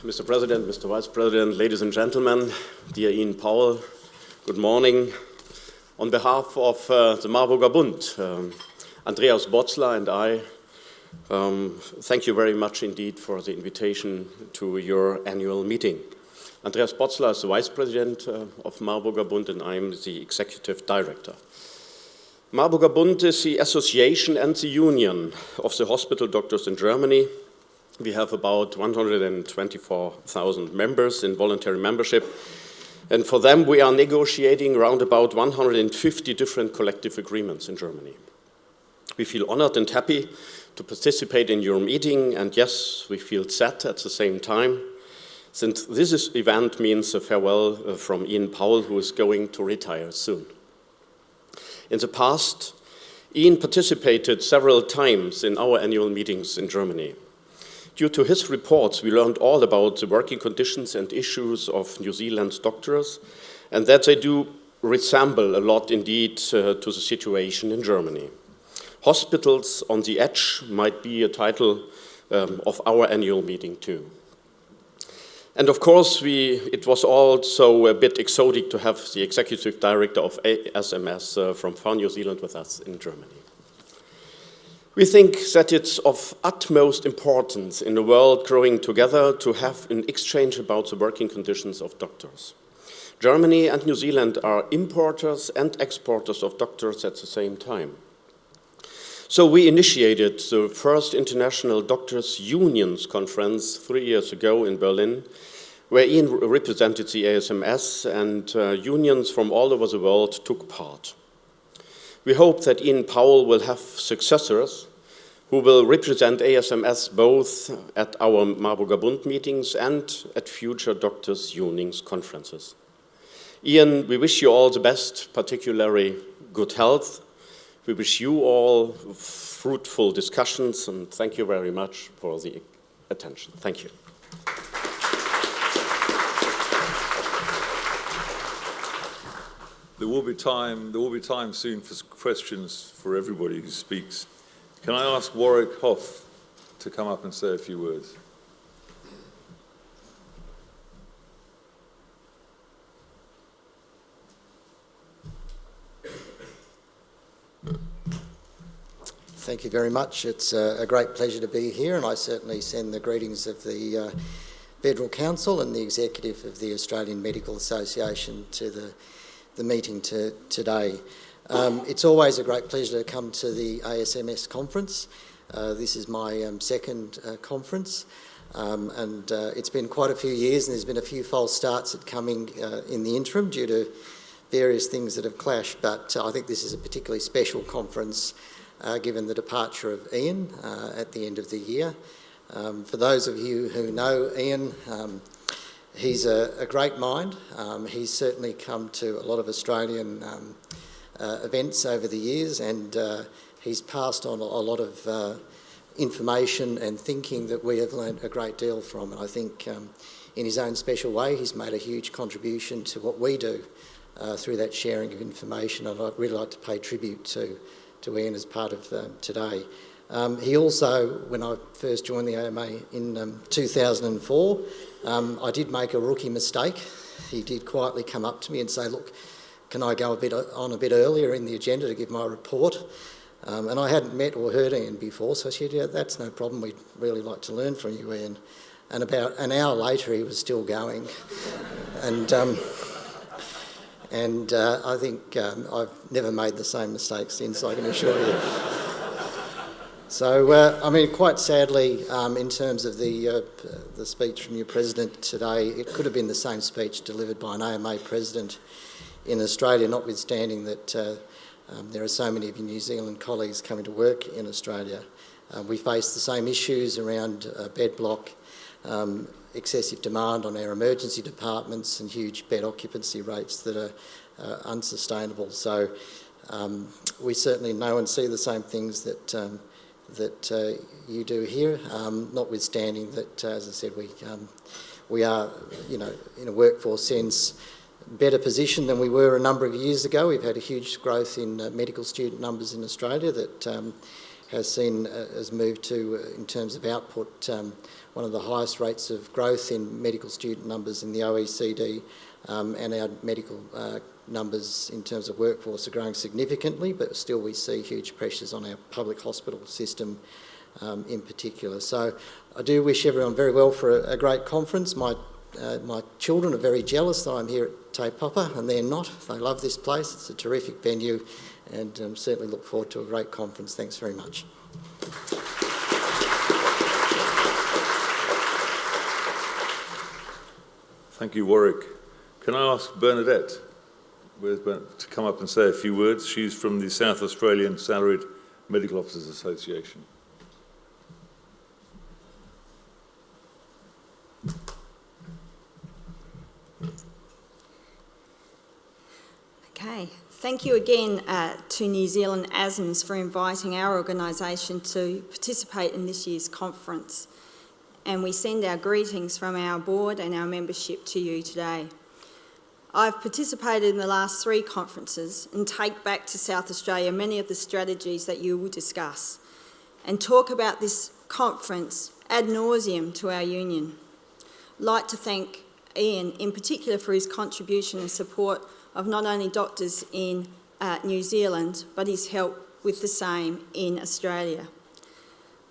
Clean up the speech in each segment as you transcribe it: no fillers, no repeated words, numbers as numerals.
Mr. President, Mr. Vice President, ladies and gentlemen, dear Ian Powell, good morning. On behalf of the Marburger Bund, Andreas Botzler and I, thank you very much indeed for the invitation to your annual meeting. Andreas Botzler is the Vice President of Marburger Bund and I am the Executive Director. Marburger Bund is the association and the union of the hospital doctors in Germany. We have about 124,000 members in voluntary membership, and for them we are negotiating around about 150 different collective agreements in Germany. We feel honored and happy to participate in your meeting, and yes, we feel sad at the same time, since this event means a farewell from Ian Powell, who is going to retire soon. In the past, Ian participated several times in our annual meetings in Germany. Due to his reports, we learned all about the working conditions and issues of New Zealand's doctors, and that they do resemble a lot indeed to the situation in Germany. Hospitals on the Edge might be a title of our annual meeting too. And of course, it was also a bit exotic to have the Executive Director of ASMS from far New Zealand with us in Germany. We think that it's of utmost importance in a world growing together to have an exchange about the working conditions of doctors. Germany and New Zealand are importers and exporters of doctors at the same time. So we initiated the first International Doctors' Unions Conference 3 years ago in Berlin, where Ian represented the ASMS and unions from all over the world took part. We hope that Ian Powell will have successors who will represent ASMS both at our Marburger Bund meetings and at future Doctors' Unions conferences. Ian, we wish you all the best, particularly good health. We wish you all fruitful discussions, and thank you very much for the attention. Thank you. There will be time soon for questions for everybody who speaks. Can I ask Warwick Hoff to come up and say a few words? Thank you very much. It's a great pleasure to be here, and I certainly send the greetings of the Federal Council and the Executive of the Australian Medical Association to the meeting today. It's always a great pleasure to come to the ASMS conference. This is my second conference, and it's been quite a few years, and there's been a few false starts at coming in the interim due to various things that have clashed, but I think this is a particularly special conference given the departure of Ian at the end of the year. For those of you who know Ian, he's a great mind. He's certainly come to a lot of Australian events over the years, and he's passed on a lot of information and thinking that we have learned a great deal from. And I think in his own special way, he's made a huge contribution to what we do through that sharing of information. And I'd really like to pay tribute to Ian as part of today. He also, when I first joined the AMA in 2004, I did make a rookie mistake. He did quietly come up to me and say, look, can I go a bit earlier in the agenda to give my report? And I hadn't met or heard Ian before, so I said, yeah, that's no problem. We'd really like to learn from you, Ian. And about an hour later, he was still going. And I think I've never made the same mistake since, I can assure you. So, I mean, quite sadly, in terms of the speech from your president today, it could have been the same speech delivered by an AMA president in Australia, notwithstanding that there are so many of your New Zealand colleagues coming to work in Australia. We face the same issues around bed block, excessive demand on our emergency departments and huge bed occupancy rates that are unsustainable. So we certainly know and see the same things that you do here, notwithstanding that, as I said, we are, in a workforce sense, better position than we were a number of years ago. We've had a huge growth in medical student numbers in Australia that has moved to, in terms of output, one of the highest rates of growth in medical student numbers in the OECD, and our medical numbers in terms of workforce are growing significantly, but still we see huge pressures on our public hospital system in particular. So I do wish everyone very well for a great conference. My children are very jealous that I'm here at Te Papa, and they're not. They love this place. It's a terrific venue, and certainly look forward to a great conference. Thanks very much. Thank you, Warwick. Can I ask Bernadette to come up and say a few words? She's from the South Australian Salaried Medical Officers Association. Okay, thank you again to New Zealand ASMS for inviting our organisation to participate in this year's conference. And we send our greetings from our board and our membership to you today. I've participated in the last 3 conferences and take back to South Australia many of the strategies that you will discuss and talk about this conference ad nauseum to our union. I'd like to thank Ian in particular for his contribution and support of not only doctors in New Zealand, but his help with the same in Australia.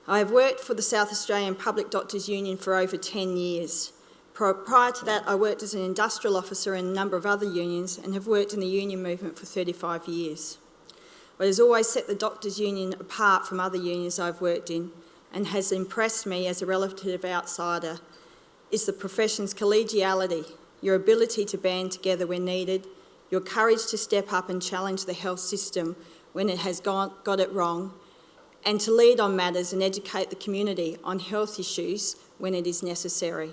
I have worked for the South Australian Public Doctors Union for over 10 years. Prior to that, I worked as an industrial officer in a number of other unions and have worked in the union movement for 35 years. What has always set the Doctors Union apart from other unions I've worked in and has impressed me as a relative outsider is the profession's collegiality, your ability to band together when needed, your courage to step up and challenge the health system when it has got it wrong, and to lead on matters and educate the community on health issues when it is necessary.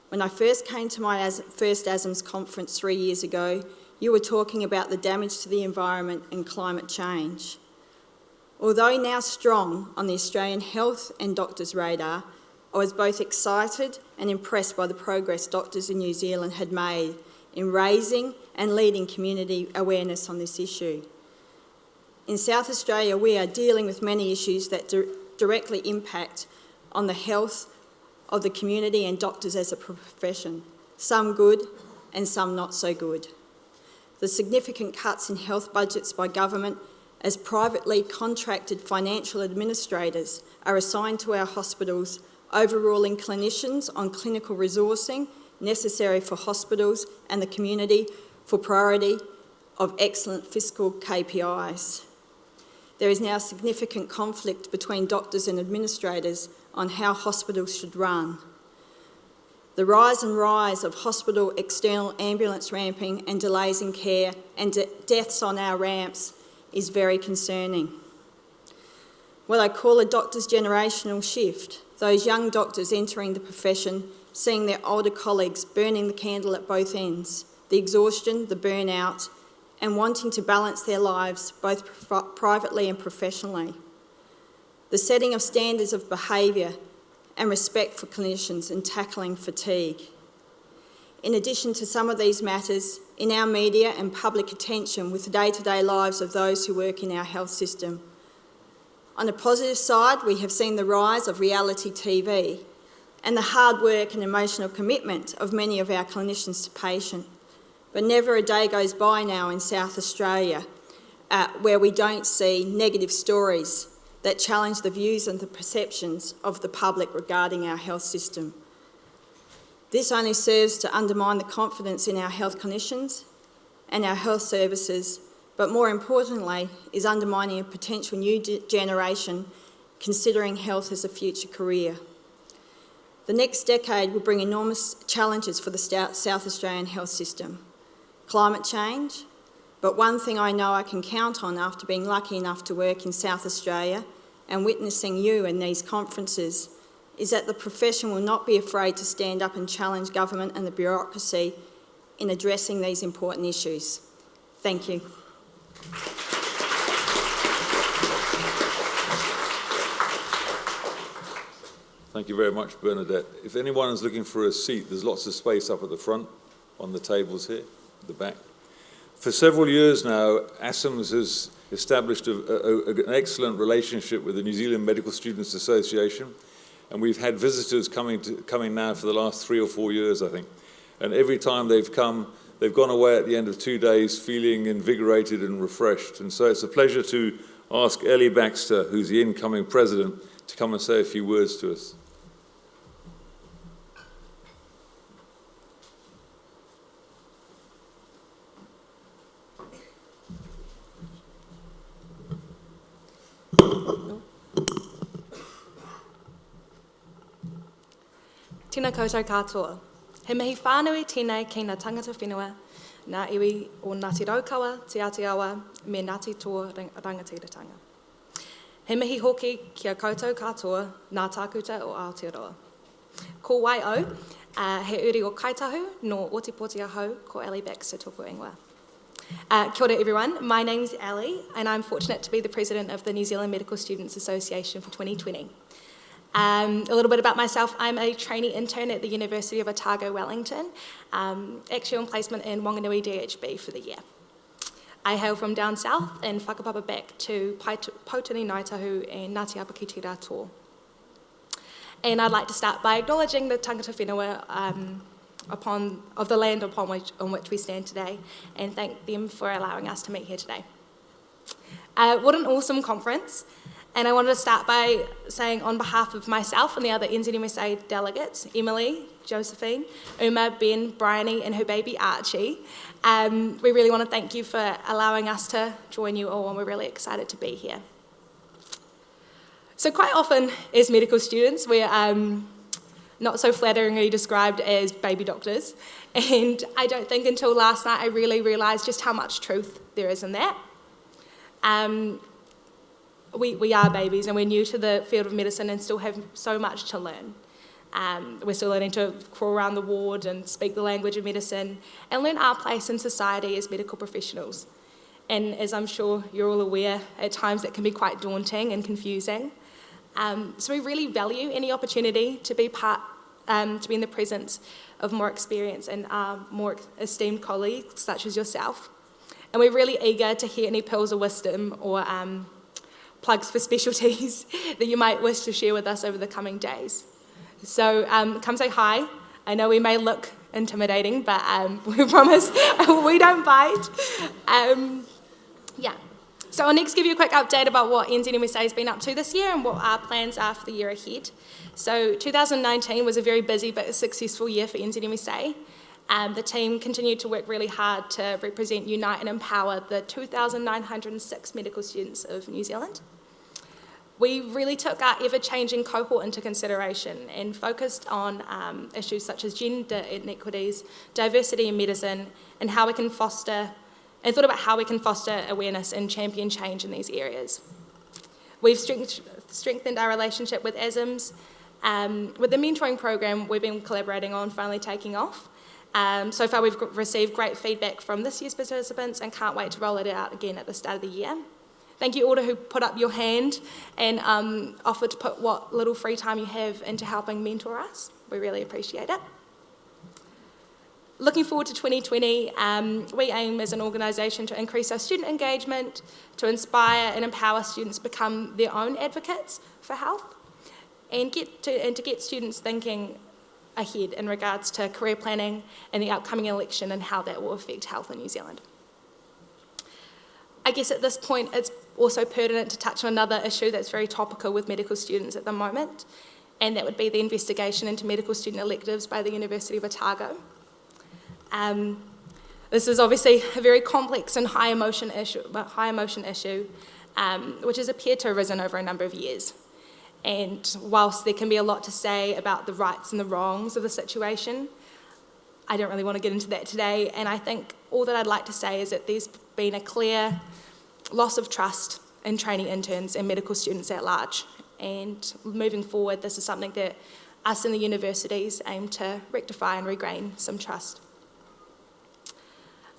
When I first came to my first ASMS conference 3 years ago, you were talking about the damage to the environment and climate change. Although now strong on the Australian health and doctors' radar, I was both excited and impressed by the progress doctors in New Zealand had made in raising and leading community awareness on this issue. In South Australia, we are dealing with many issues that directly impact on the health of the community and doctors as a profession, some good and some not so good. The significant cuts in health budgets by government as privately contracted financial administrators are assigned to our hospitals, overruling clinicians on clinical resourcing necessary for hospitals and the community for priority of excellent fiscal KPIs. There is now significant conflict between doctors and administrators on how hospitals should run. The rise of hospital external ambulance ramping and delays in care and deaths on our ramps is very concerning. What I call a doctor's generational shift, those young doctors entering the profession, seeing their older colleagues burning the candle at both ends, the exhaustion, the burnout, and wanting to balance their lives both privately and professionally. The setting of standards of behaviour and respect for clinicians and tackling fatigue. In addition to some of these matters, in our media and public attention with the day-to-day lives of those who work in our health system. On a positive side, we have seen the rise of reality TV and the hard work and emotional commitment of many of our clinicians to patient. But never a day goes by now in South Australia where we don't see negative stories that challenge the views and the perceptions of the public regarding our health system. This only serves to undermine the confidence in our health clinicians and our health services, but more importantly is undermining a potential new generation considering health as a future career. The next decade will bring enormous challenges for the South Australian health system. Climate change, but one thing I know I can count on after being lucky enough to work in South Australia and witnessing you in these conferences is that the profession will not be afraid to stand up and challenge government and the bureaucracy in addressing these important issues. Thank you. Thank you very much, Bernadette. If anyone is looking for a seat, there's lots of space up at the front on the tables here, at the back. For several years now, ASMS has established an excellent relationship with the New Zealand Medical Students Association, and we've had visitors coming now for the last 3 or 4 years, I think. And every time they've come, they've gone away at the end of 2 days feeling invigorated and refreshed. And so it's a pleasure to ask Ellie Baxter, who's the incoming president, to come and say a few words to us. Tēnā koutou katoa. He mihi whānui tēnei ki ngā tangata whenua, ngā iwi o Ngāti Raukawa, Te Atiawa, me Ngāti Toa Rangatiratanga. He mihi hoki kia koutou katoa ngā tākuta o Aotearoa. Ko wai au, he uri o Kaitahu no Otipoti ahau ko Ellie Baxter tōku ingoa. Kia ora everyone, my name's Ellie and I'm fortunate to be the president of the New Zealand Medical Students Association for 2020. A little bit about myself, I'm a trainee intern at the University of Otago, Wellington, actually on placement in Wanganui DHB for the year. I hail from down south and whakapapa back to Pautini Ngaitahu and Ngāti Apaki Te Rātoa. And I'd like to start by acknowledging the tangata whenua of the land on which we stand today and thank them for allowing us to meet here today. What an awesome conference. And I wanted to start by saying on behalf of myself and the other NZMSA delegates, Emily, Josephine, Uma, Ben, Bryony and her baby Archie, we really want to thank you for allowing us to join you all and we're really excited to be here. So quite often as medical students we're not so flatteringly described as baby doctors, and I don't think until last night I really realised just how much truth there is in that. We are babies and we're new to the field of medicine and still have so much to learn. We're still learning to crawl around the ward and speak the language of medicine and learn our place in society as medical professionals. And as I'm sure you're all aware, at times that can be quite daunting and confusing. So we really value any opportunity to be in the presence of more experienced and more esteemed colleagues such as yourself. And we're really eager to hear any pearls of wisdom or plugs for specialties that you might wish to share with us over the coming days. So come say hi. I know we may look intimidating, but we promise we don't bite. Yeah. So I'll next give you a quick update about what NZMSA has been up to this year and what our plans are for the year ahead. So 2019 was a very busy but successful year for NZMSA. The team continued to work really hard to represent, unite and empower the 2,906 medical students of New Zealand. We really took our ever-changing cohort into consideration and focused on issues such as gender inequities, diversity in medicine, and how we can foster, and thought about how we can foster awareness and champion change in these areas. We've strengthened our relationship with ASMS. With the mentoring program we've been collaborating on finally taking off. So far we've received great feedback from this year's participants and can't wait to roll it out again at the start of the year. Thank you all who put up your hand and offered to put what little free time you have into helping mentor us. We really appreciate it. Looking forward to 2020, we aim as an organisation to increase our student engagement, to inspire and empower students to become their own advocates for health, and to get students thinking ahead in regards to career planning and the upcoming election and how that will affect health in New Zealand. I guess at this point it's also pertinent to touch on another issue that's very topical with medical students at the moment, and that would be the investigation into medical student electives by the University of Otago. This is obviously a very complex and high emotion issue, which has appeared to have arisen over a number of years. And whilst there can be a lot to say about the rights and the wrongs of the situation, I don't really want to get into that today. And I think all that I'd like to say is that there's been a clear loss of trust in training interns and medical students at large. And moving forward, this is something that us in the universities aim to rectify and regain some trust.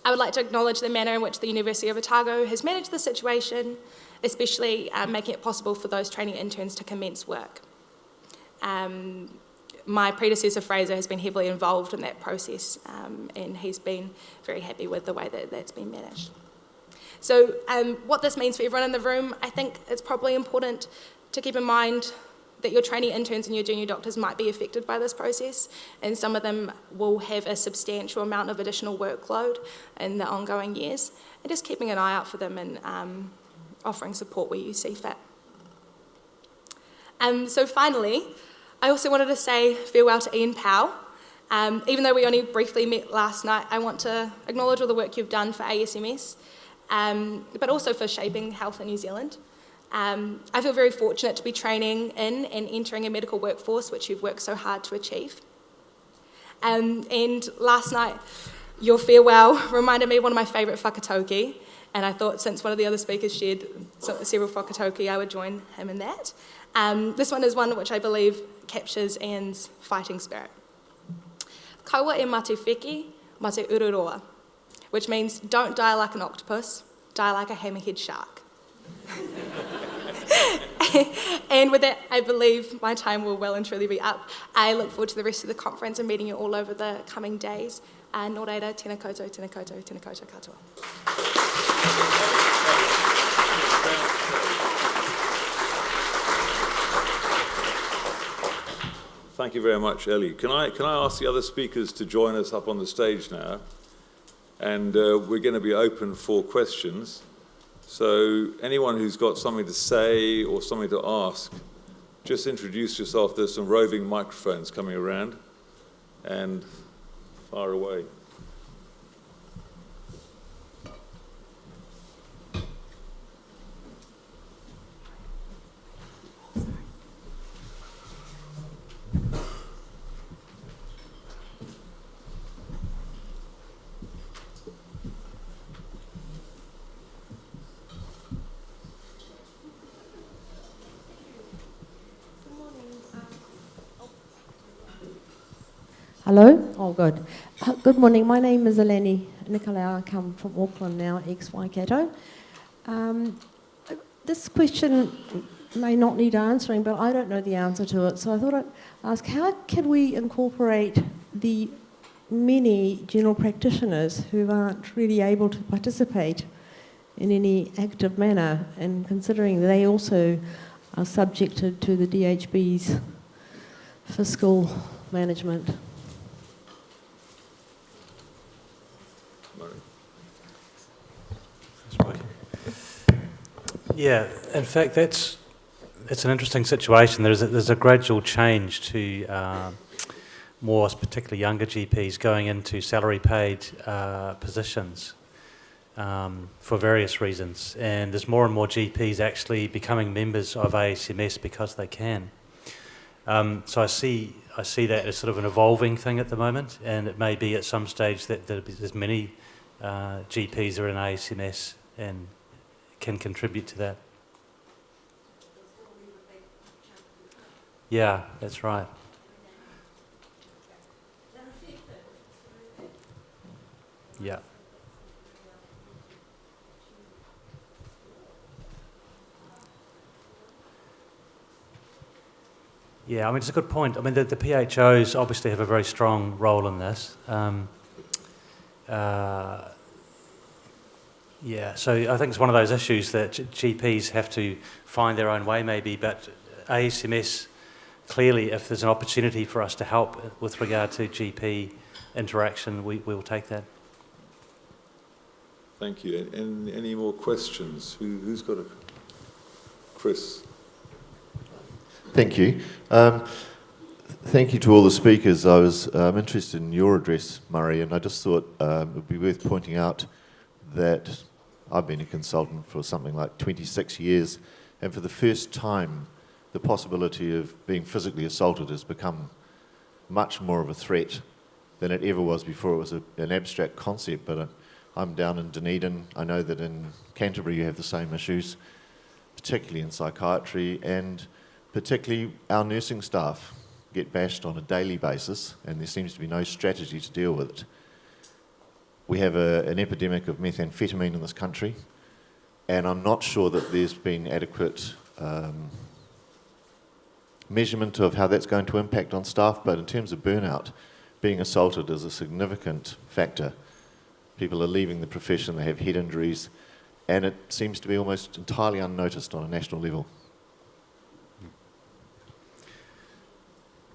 I would like to acknowledge the manner in which the University of Otago has managed the situation, especially making it possible for those training interns to commence work. my predecessor Fraser has been heavily involved in that process, and he's been very happy with the way that that's been managed. So what this means for everyone in the room, I think it's probably important to keep in mind that your trainee interns and your junior doctors might be affected by this process, and some of them will have a substantial amount of additional workload in the ongoing years, and just keeping an eye out for them and offering support where you see fit. So finally, I also wanted to say farewell to Ian Powell. Even though we only briefly met last night, I want to acknowledge all the work you've done for ASMS, but also for shaping health in New Zealand. I feel very fortunate to be training in and entering a medical workforce, which you've worked so hard to achieve. And last night, your farewell reminded me of one of my favourite whakatauki, and I thought since one of the other speakers shared several whakatauki, I would join him in that. This one is one which I believe captures Ian's fighting spirit. Kaua e mate whiki, mate ururoa, which means don't die like an octopus, die like a hammerhead shark. And with that, I believe my time will well and truly be up. I look forward to the rest of the conference and meeting you all over the coming days. Nō reira, tēnā koutou, tēnā koutou, tēnā koutou katoa. Thank you very much, Ellie. Can I ask the other speakers to join us up on the stage now? And we're going to be open for questions. So anyone who's got something to say or something to ask, just introduce yourself. There's some roving microphones coming around, and fire away. Hello? Oh, good. Good morning. My name is Eleni Nicolau. I come from Auckland now, ex-Waikato. This question may not need answering, but I don't know the answer to it. So I thought I'd ask, how can we incorporate the many general practitioners who aren't really able to participate in any active manner, and considering they also are subjected to the DHB's fiscal management? Yeah, in fact, that's an interesting situation. There's a gradual change to more, particularly younger GPs, going into salary-paid positions for various reasons, and there's more and more GPs actually becoming members of ASMS because they can. So I see that as sort of an evolving thing at the moment, and it may be at some stage that there's many GPs are in ASMS and can contribute to that. Yeah, that's right. Yeah. Yeah, I mean, it's a good point. I mean, the PHOs obviously have a very strong role in this. Yeah, so I think it's one of those issues that GPs have to find their own way maybe, but ASMS, clearly, if there's an opportunity for us to help with regard to GP interaction, we will take that. Thank you. And any more questions? Who's got a... Chris. Thank you. Thank you to all the speakers. I was interested in your address, Murray, and I just thought it would be worth pointing out that I've been a consultant for something like 26 years, and for the first time, the possibility of being physically assaulted has become much more of a threat than it ever was before. It was an abstract concept, but I'm down in Dunedin. I know that in Canterbury you have the same issues, particularly in psychiatry, and particularly our nursing staff get bashed on a daily basis, and there seems to be no strategy to deal with it. We have an epidemic of methamphetamine in this country, and I'm not sure that there's been adequate measurement of how that's going to impact on staff, but in terms of burnout, being assaulted is a significant factor. People are leaving the profession, they have head injuries, and it seems to be almost entirely unnoticed on a national level.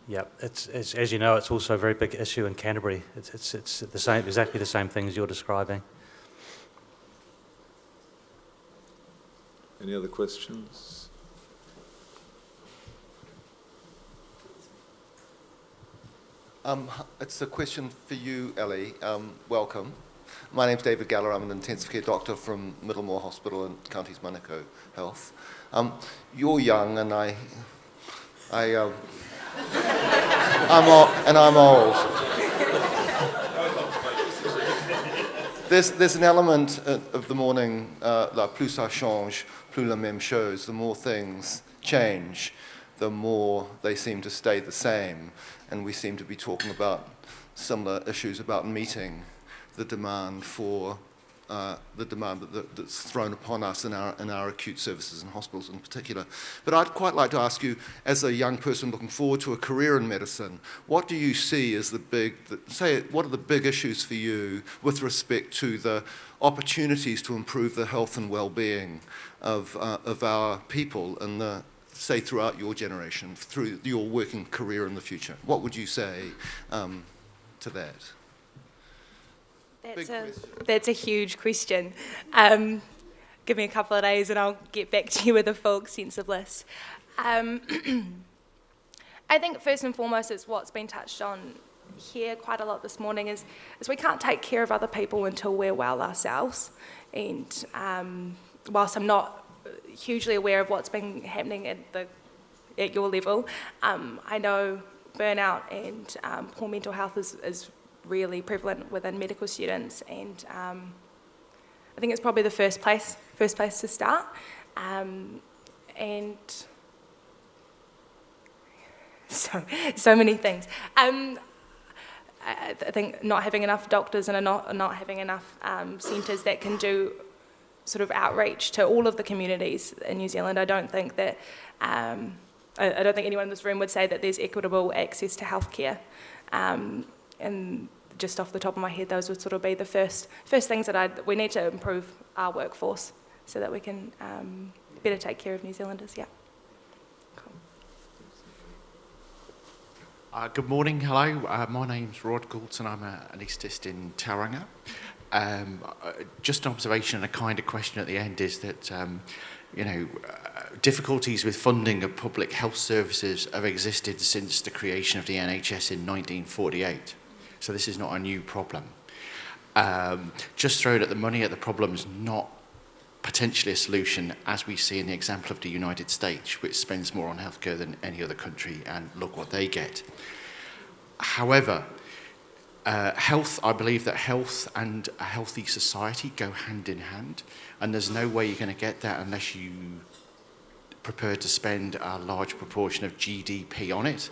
Yeah, it's as you know, it's also a very big issue in Canterbury. It's the same, exactly the same things you're describing. Any other questions? It's a question for you, Ellie. Welcome. My name's David Galler. I'm an intensive care doctor from Middlemore Hospital in Counties Manukau Health. You're young, and I'm old. There's an element of the morning, like plus ça change, plus la même chose. The more things change, the more they seem to stay the same. And we seem to be talking about similar issues about meeting the demand for that's thrown upon us in our acute services and hospitals in particular. But I'd quite like to ask you, as a young person looking forward to a career in medicine, what do you see as what are the big issues for you with respect to the opportunities to improve the health and well-being of our people and say throughout your generation, through your working career in the future? What would you say to that? That's a huge question. Give me a couple of days and I'll get back to you with a full extensive list. I think first and foremost, it's what's been touched on here quite a lot this morning is we can't take care of other people until we're well ourselves. And whilst I'm not hugely aware of what's been happening at your level, I know burnout and poor mental health is really prevalent within medical students, and I think it's probably the first place to start. And so many things. I think not having enough doctors and not having enough centres that can do sort of outreach to all of the communities in New Zealand. I don't think that I don't think anyone in this room would say that there's equitable access to healthcare. And just off the top of my head, those would sort of be the first things that we need to improve our workforce so that we can better take care of New Zealanders. Yeah. Cool. Good morning, hello. My name's Rod Goulds and I'm an anaesthetist in Tauranga. Just an observation and a kind of question at the end is that, difficulties with funding of public health services have existed since the creation of the NHS in 1948. So this is not a new problem. Just throwing at the money at the problem is not potentially a solution, as we see in the example of the United States, which spends more on healthcare than any other country, and look what they get. However, I believe that health and a healthy society go hand in hand, and there's no way you're going to get that unless you prepared to spend a large proportion of GDP on it,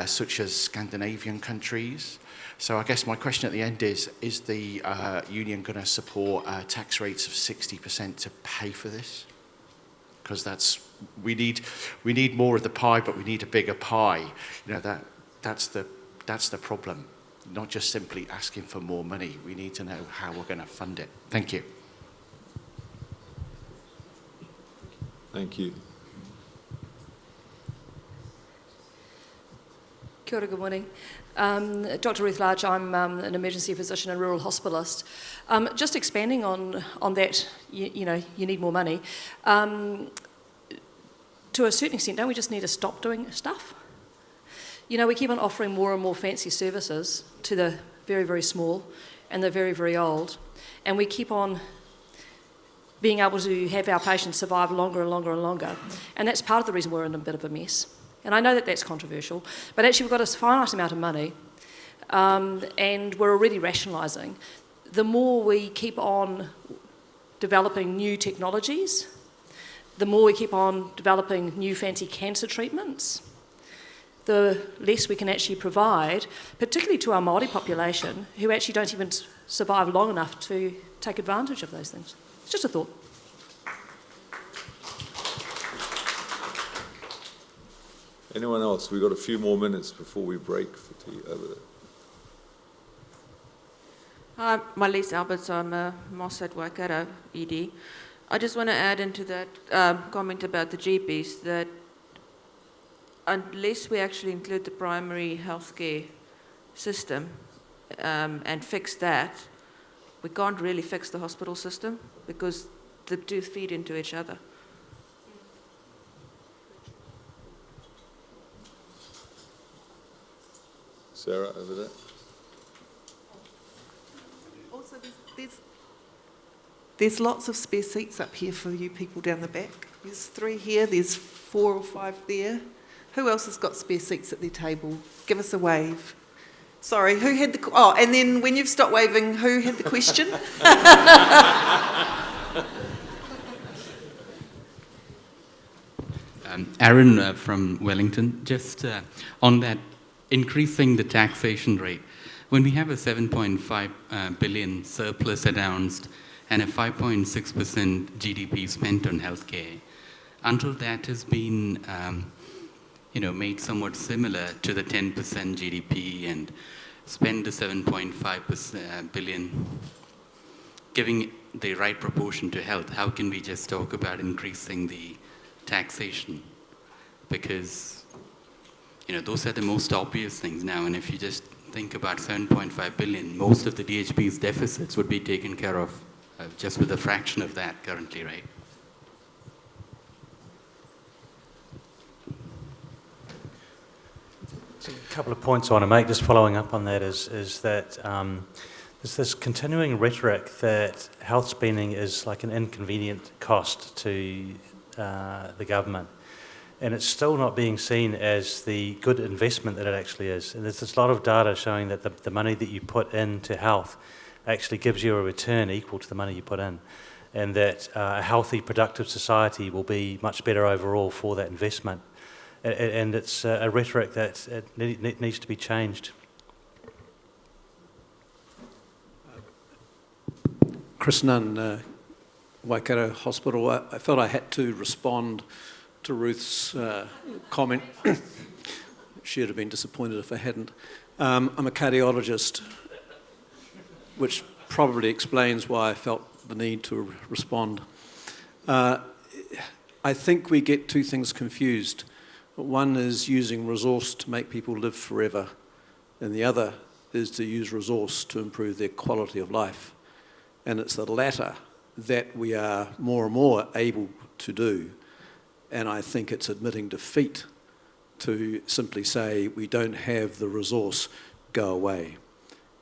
such as Scandinavian countries. So I guess my question at the end is the union going to support tax rates of 60% to pay for this? Because we need more of the pie, but we need a bigger pie. That's the problem. Not just simply asking for more money. We need to know how we're going to fund it. Thank you. Thank you. Kia ora, good morning. Dr. Ruth Large, I'm an emergency physician and rural hospitalist. Just expanding on that, you need more money. To a certain extent, don't we just need to stop doing stuff? We keep on offering more and more fancy services to the very, very small and the very, very old, and we keep on being able to have our patients survive longer and longer and longer, and that's part of the reason we're in a bit of a mess. And I know that that's controversial, but actually we've got a finite amount of money, and we're already rationalising. The more we keep on developing new technologies, the more we keep on developing new fancy cancer treatments, the less we can actually provide, particularly to our Māori population, who actually don't even survive long enough to take advantage of those things. It's just a thought. Anyone else? We've got a few more minutes before we break for tea over there. Hi, my name's Alberts. I'm a Moss at Waikato ED. I just want to add into that comment about the GPs that unless we actually include the primary healthcare system and fix that, we can't really fix the hospital system because the two feed into each other. Sarah, over there. Also, there's lots of spare seats up here for you people down the back. There's 3 here, there's 4 or 5 there. Who else has got spare seats at their table? Give us a wave. Sorry, who had the... Oh, and then when you've stopped waving, who had the question? Aaron from Wellington. Just on that, increasing the taxation rate. When we have a 7.5 billion surplus announced and a 5.6% GDP spent on healthcare, until that has been made somewhat similar to the 10% GDP and spend the 7.5 billion, giving the right proportion to health, how can we just talk about increasing the taxation? Because those are the most obvious things now, and if you just think about 7.5 billion, most of the DHB's deficits would be taken care of just with a fraction of that currently, right? So a couple of points I want to make, just following up on that, is that there's this continuing rhetoric that health spending is like an inconvenient cost to the government. And it's still not being seen as the good investment that it actually is. And there's a lot of data showing that the money that you put into health actually gives you a return equal to the money you put in. And that a healthy, productive society will be much better overall for that investment. And it's a rhetoric that needs to be changed. Chris Nunn, Waikato Hospital. I felt I had to respond to Ruth's comment. She'd have been disappointed if I hadn't. I'm a cardiologist, which probably explains why I felt the need to respond. I think we get two things confused. One is using resource to make people live forever, and the other is to use resource to improve their quality of life. And it's the latter that we are more and more able to do. And I think it's admitting defeat to simply say we don't have the resource, go away.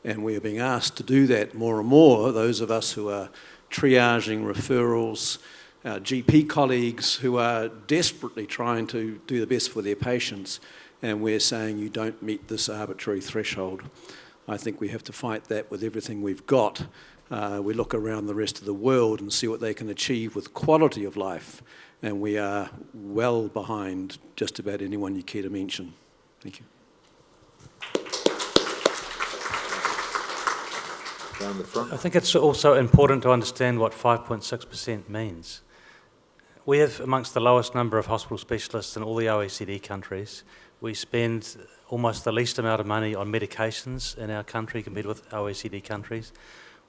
And we are being asked to do that more and more, those of us who are triaging referrals, our GP colleagues who are desperately trying to do the best for their patients, and we're saying you don't meet this arbitrary threshold. I think we have to fight that with everything we've got. We look around the rest of the world and see what they can achieve with quality of life, and we are well behind just about anyone you care to mention. Thank you. Down the front. I think it's also important to understand what 5.6% means. We have amongst the lowest number of hospital specialists in all the OECD countries. We spend almost the least amount of money on medications in our country compared with OECD countries.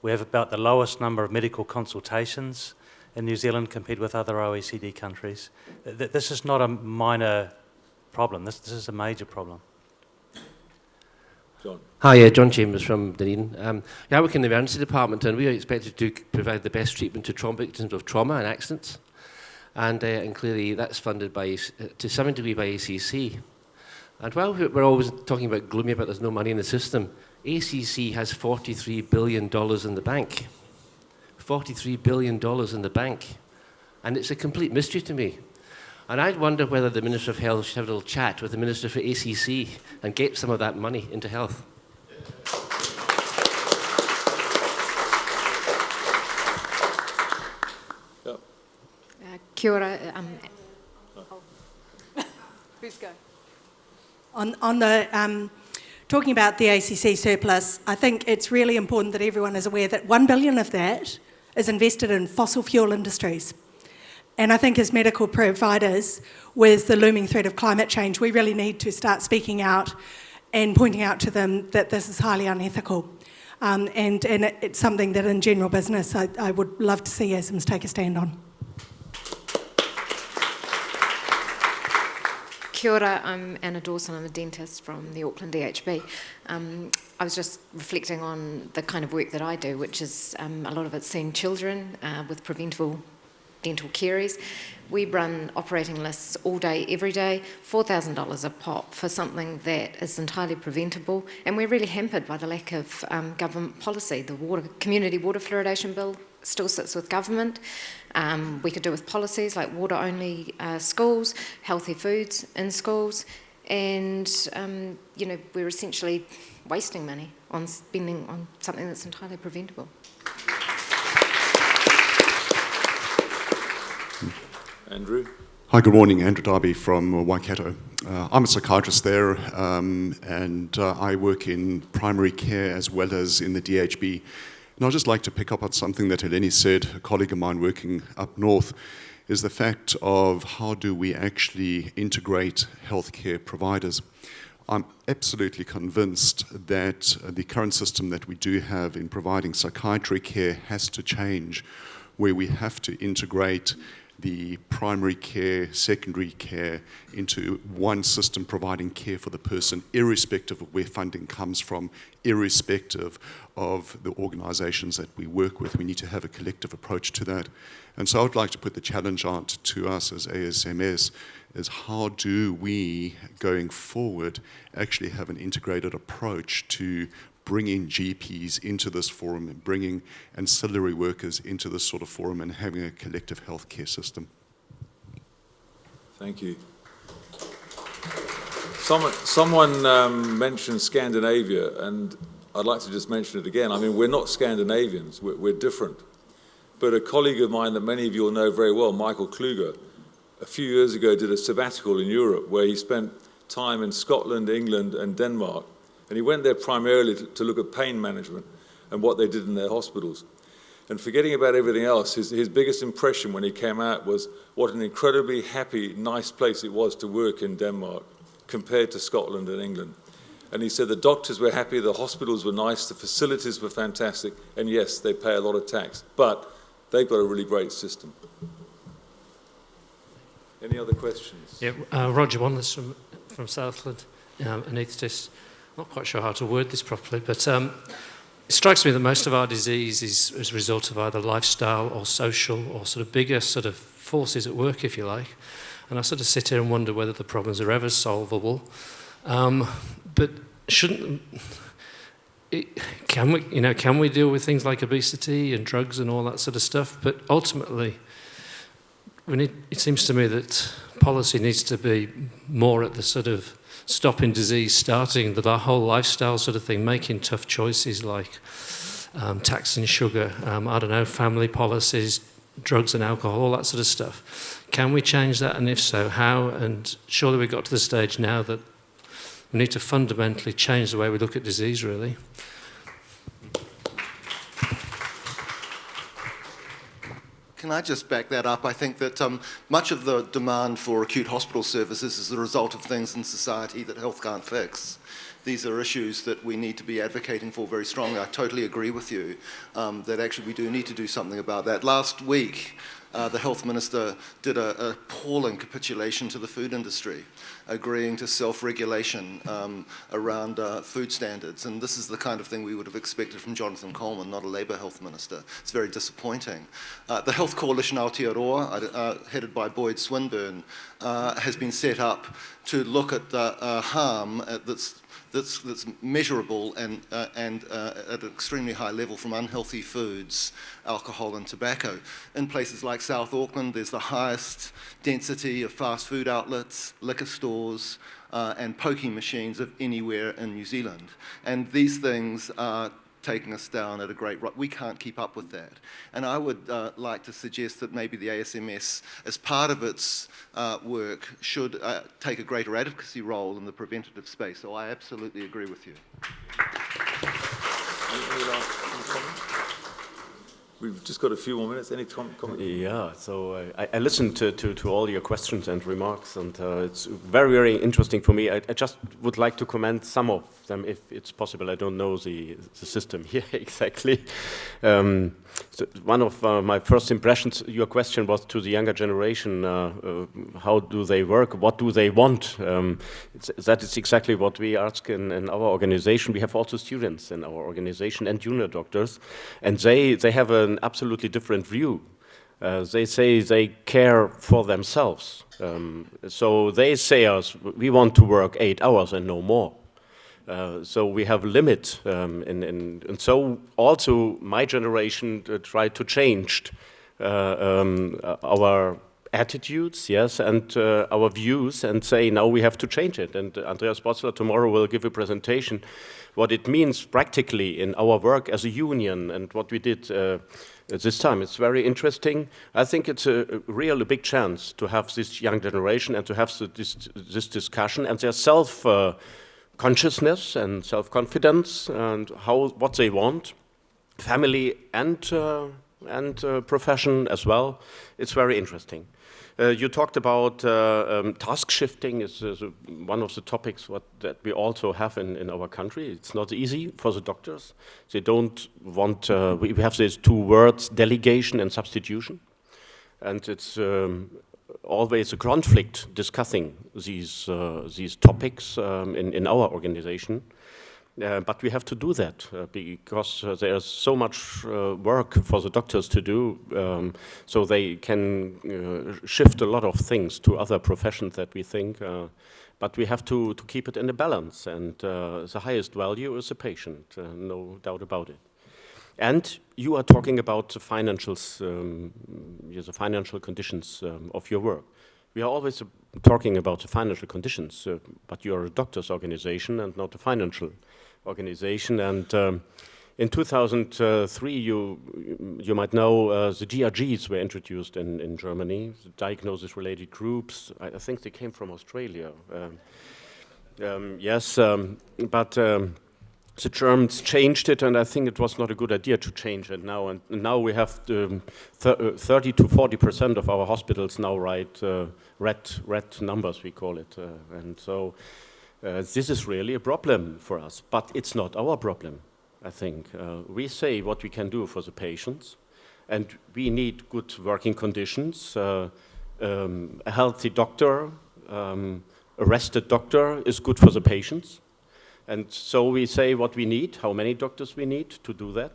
We have about the lowest number of medical consultations in New Zealand compared with other OECD countries. This is not a minor problem. This is a major problem. John. Hi, John Chambers from Dunedin. I work in the emergency department, and we are expected to provide the best treatment to trauma victims of trauma and accidents. And clearly that's funded by, to some degree, by ACC. And while we're always talking about gloomy about there's no money in the system, ACC has $43 billion in the bank. $43 billion in the bank. And it's a complete mystery to me. And I'd wonder whether the Minister of Health should have a little chat with the Minister for ACC and get some of that money into health. Kia ora. Who's go? On the talking about the ACC surplus, I think it's really important that everyone is aware that $1 billion of that is invested in fossil fuel industries. And I think as medical providers, with the looming threat of climate change, we really need to start speaking out and pointing out to them that this is highly unethical. And it's something that in general business I would love to see ASMS take a stand on. Kia ora, I'm Anna Dawson, I'm a dentist from the Auckland DHB. I was just reflecting on the kind of work that I do, which is a lot of it's seeing children with preventable dental caries. We run operating lists all day, every day, $4,000 a pop for something that is entirely preventable, and we're really hampered by the lack of government policy. The community water fluoridation bill still sits with government. We could do with policies like water-only schools, healthy foods in schools, and we're essentially wasting money on spending on something that's entirely preventable. Andrew? Hi, good morning. Andrew Darby from Waikato. I'm a psychiatrist there, and I work in primary care as well as in the DHB. And I'd just like to pick up on something that Eleni said, a colleague of mine working up north, is the fact of how do we actually integrate healthcare providers. I'm absolutely convinced that the current system that we do have in providing psychiatry care has to change, where we have to integrate the primary care, secondary care into one system providing care for the person, irrespective of where funding comes from, irrespective of the organisations that we work with. We need to have a collective approach to that. And so I would like to put the challenge out to us as ASMS is how do we, going forward, actually have an integrated approach to bringing GPs into this forum and bringing ancillary workers into this sort of forum and having a collective healthcare system. Thank you. Someone mentioned Scandinavia, and I'd like to just mention it again. I mean, we're not Scandinavians, we're different. But a colleague of mine that many of you will know very well, Michael Kluger, a few years ago did a sabbatical in Europe where he spent time in Scotland, England, and Denmark. And he went there primarily to look at pain management and what they did in their hospitals. And forgetting about everything else, his biggest impression when he came out was what an incredibly happy, nice place it was to work in Denmark compared to Scotland and England. And he said the doctors were happy, the hospitals were nice, the facilities were fantastic, and yes, they pay a lot of tax, but they've got a really great system. Any other questions? Yeah, Roger Wanless from Southland, anaesthetist. Not quite sure how to word this properly, but it strikes me that most of our disease is as a result of either lifestyle or social or sort of bigger sort of forces at work, if you like. And I sort of sit here and wonder whether the problems are ever solvable. But can we deal with things like obesity and drugs and all that sort of stuff? But ultimately, it seems to me that policy needs to be more at the sort of stopping disease starting, the whole lifestyle sort of thing, making tough choices like taxing sugar, I don't know, family policies, drugs and alcohol, all that sort of stuff. Can we change that, and if so, how? And surely we've got to the stage now that we need to fundamentally change the way we look at disease, really. Can I just back that up? I think that much of the demand for acute hospital services is the result of things in society that health can't fix. These are issues that we need to be advocating for very strongly. I totally agree with you that actually we do need to do something about that. Last week, the health minister did an appalling capitulation to the food industry, agreeing to self-regulation around food standards. And this is the kind of thing we would have expected from Jonathan Coleman, not a Labour health minister. It's very disappointing. The Health Coalition Aotearoa, headed by Boyd Swinburne, has been set up to look at the harm that's measurable and at an extremely high level from unhealthy foods, alcohol and tobacco. In places like South Auckland, there's the highest density of fast food outlets, liquor stores, and pokie machines of anywhere in New Zealand. And these things are taking us down at a great rate. We can't keep up with that. And I would like to suggest that maybe the ASMS, as part of its work, should take a greater advocacy role in the preventative space. So I absolutely agree with you. We've just got a few more minutes. Any comment? Yeah, so I listened to all your questions and remarks, and it's very, very interesting for me. I just would like to comment some of them, if it's possible. I don't know the system here exactly. So one of my first impressions, your question was to the younger generation, how do they work, what do they want? That is exactly what we ask in our organization. We have also students in our organization and junior doctors, and they have an absolutely different view. They say they care for themselves. So they say us, we want to work 8 hours and no more. So we have a limit, and so also my generation tried to change our attitudes, yes, and our views, and say now we have to change it. And Andreas Botzler tomorrow will give a presentation what it means practically in our work as a union and what we did this time. It's very interesting. I think it's a big chance to have this young generation and to have this discussion and their consciousness and self-confidence and what they want, family and profession as well. It's very interesting. You talked about task shifting is one of the topics that we also have in our country. It's not easy for the doctors. They don't want, we have these 2 words, delegation and substitution. And it's always a conflict discussing these topics in our organization. But we have to do that because there's so much work for the doctors to do, so they can shift a lot of things to other professions that we think. But we have to keep it in a balance, and the highest value is the patient, no doubt about it. And you are talking about the financial conditions of your work. We are always talking about the financial conditions, but you are a doctor's organization and not a financial organization. And in 2003, you might know the DRGs were introduced in Germany, the diagnosis-related groups. I think they came from Australia. Yes, but the Germans changed it, and I think it was not a good idea to change it now. And now we have 30 to 40% of our hospitals now write red numbers, we call it. And so this is really a problem for us, but it's not our problem, I think. We say what we can do for the patients, and we need good working conditions. A healthy doctor, a rested doctor is good for the patients. And so we say what we need, how many doctors we need to do that.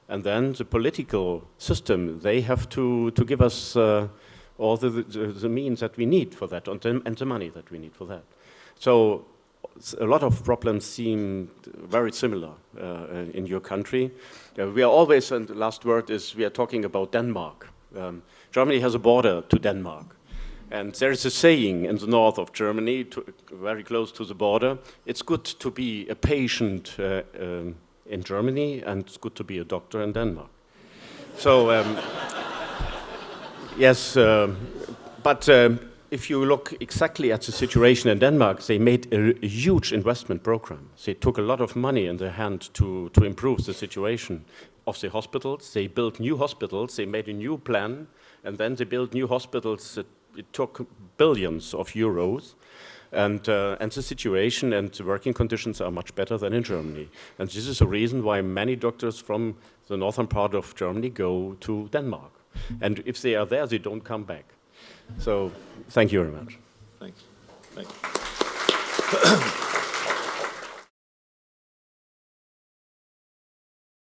And then the political system, they have to give us all the means that we need for that and the money that we need for that. So a lot of problems seem very similar in your country. We are always, and the last word is, we are talking about Denmark. Germany has a border to Denmark. And there is a saying in the north of Germany, very close to the border, it's good to be a patient in Germany, and it's good to be a doctor in Denmark. So, yes, but if you look exactly at the situation in Denmark, they made a huge investment program. They took a lot of money in their hand to improve the situation of the hospitals. They built new hospitals, they made a new plan, and then they built new hospitals. It took billions of euros, and the situation and the working conditions are much better than in Germany. And this is a reason why many doctors from the northern part of Germany go to Denmark. And if they are there, they don't come back. So, thank you very much. Thanks. Thank you.